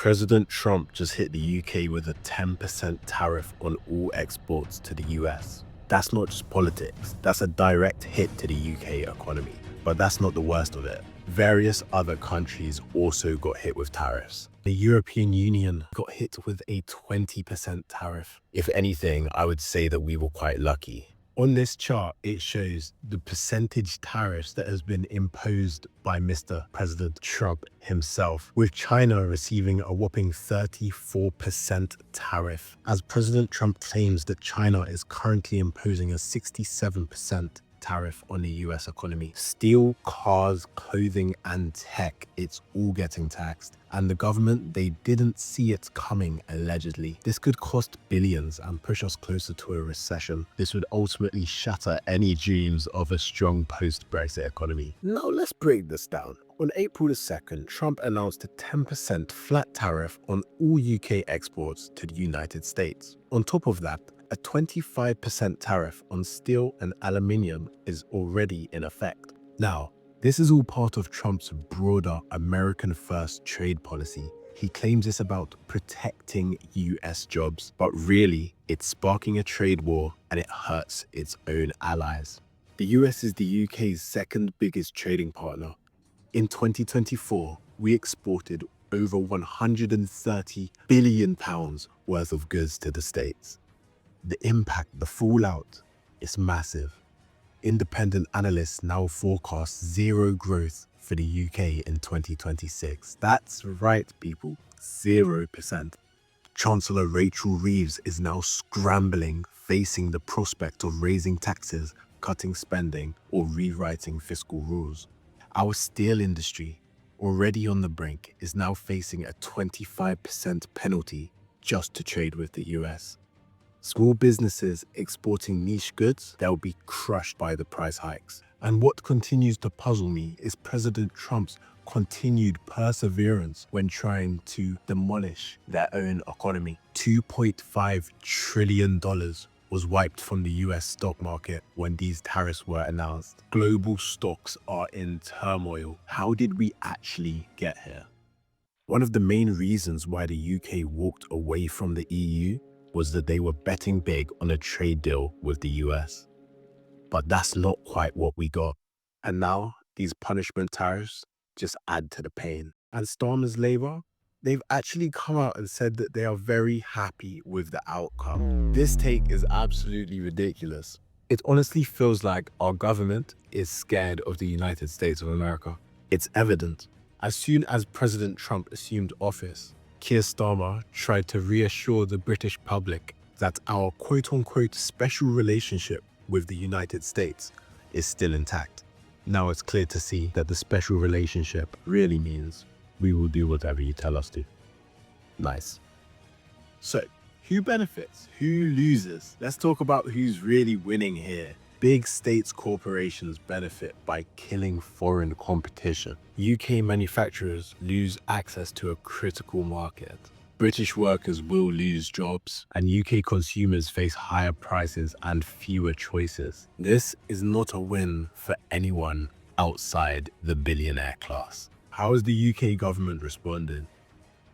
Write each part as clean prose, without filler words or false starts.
President Trump just hit the UK with a 10% tariff on all exports to the US. That's not just politics, that's a direct hit to the UK economy. But that's not the worst of it. Various other countries also got hit with tariffs. The European Union got hit with a 20% tariff. If anything, I would say that we were quite lucky. On this chart, it shows the percentage tariffs that has been imposed by Mr. President Trump himself, with China receiving a whopping 34% tariff, as President Trump claims that China is currently imposing a 67% tariff on the US economy. Steel, cars, clothing, and tech, it's all getting taxed. And the government, they didn't see it coming, allegedly. This could cost billions and push us closer to a recession. This would ultimately shatter any dreams of a strong post-Brexit economy. Now let's break this down. On April the 2nd, Trump announced a 10% flat tariff on all UK exports to the United States. On top of that, a 25% tariff on steel and aluminium is already in effect. Now, this is all part of Trump's broader American First trade policy. He claims it's about protecting US jobs, but really, it's sparking a trade war and it hurts its own allies. The US is the UK's second biggest trading partner. In 2024, we exported over £130 billion worth of goods to the States. The impact, the fallout, is massive. Independent analysts now forecast zero growth for the UK in 2026. That's right, people, 0%. Chancellor Rachel Reeves is now scrambling, facing the prospect of raising taxes, cutting spending, or rewriting fiscal rules. Our steel industry, already on the brink, is now facing a 25% penalty just to trade with the US. Small businesses exporting niche goods, they'll be crushed by the price hikes. And what continues to puzzle me is President Trump's continued perseverance when trying to demolish their own economy. $2.5 trillion was wiped from the US stock market when these tariffs were announced. Global stocks are in turmoil. How did we actually get here? One of the main reasons why the UK walked away from the EU was that they were betting big on a trade deal with the US. But that's not quite what we got. And now, these punishment tariffs just add to the pain. And Starmer's Labour, they've actually come out and said that they are very happy with the outcome. This take is absolutely ridiculous. It honestly feels like our government is scared of the United States of America. It's evident. As soon as President Trump assumed office, Keir Starmer tried to reassure the British public that our quote-unquote special relationship with the United States is still intact. Now it's clear to see that the special relationship really means we will do whatever you tell us to. Nice. So, who benefits? Who loses? Let's talk about who's really winning here. Big states corporations benefit by killing foreign competition. UK manufacturers lose access to a critical market. British workers will lose jobs, and UK consumers face higher prices and fewer choices. This is not a win for anyone outside the billionaire class. How has the UK government responded?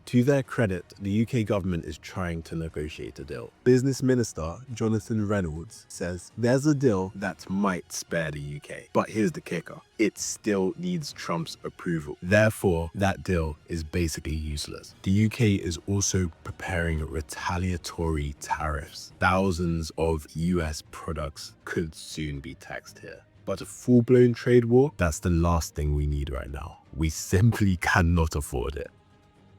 To their credit, the UK government is trying to negotiate a deal. Business Minister Jonathan Reynolds says there's a deal that might spare the UK. But here's the kicker. It still needs Trump's approval. Therefore, that deal is basically useless. The UK is also preparing retaliatory tariffs. Thousands of US products could soon be taxed here. But a full-blown trade war, that's the last thing we need right now. We simply cannot afford it.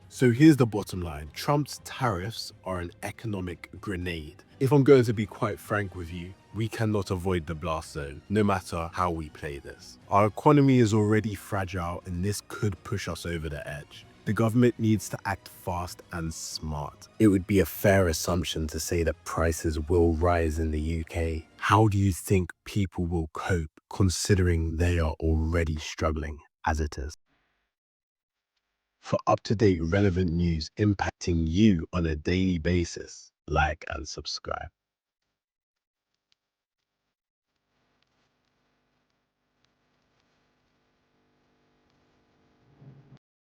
So here's the bottom line. Trump's tariffs are an economic grenade. If I'm going to be quite frank with you, we cannot avoid the blast zone, no matter how we play this. Our economy is already fragile, and this could push us over the edge. The government needs to act fast and smart. It would be a fair assumption to say that prices will rise in the UK. How do you think people will cope, considering they are already struggling as it is? For up-to-date relevant news impacting you on a daily basis, like and subscribe.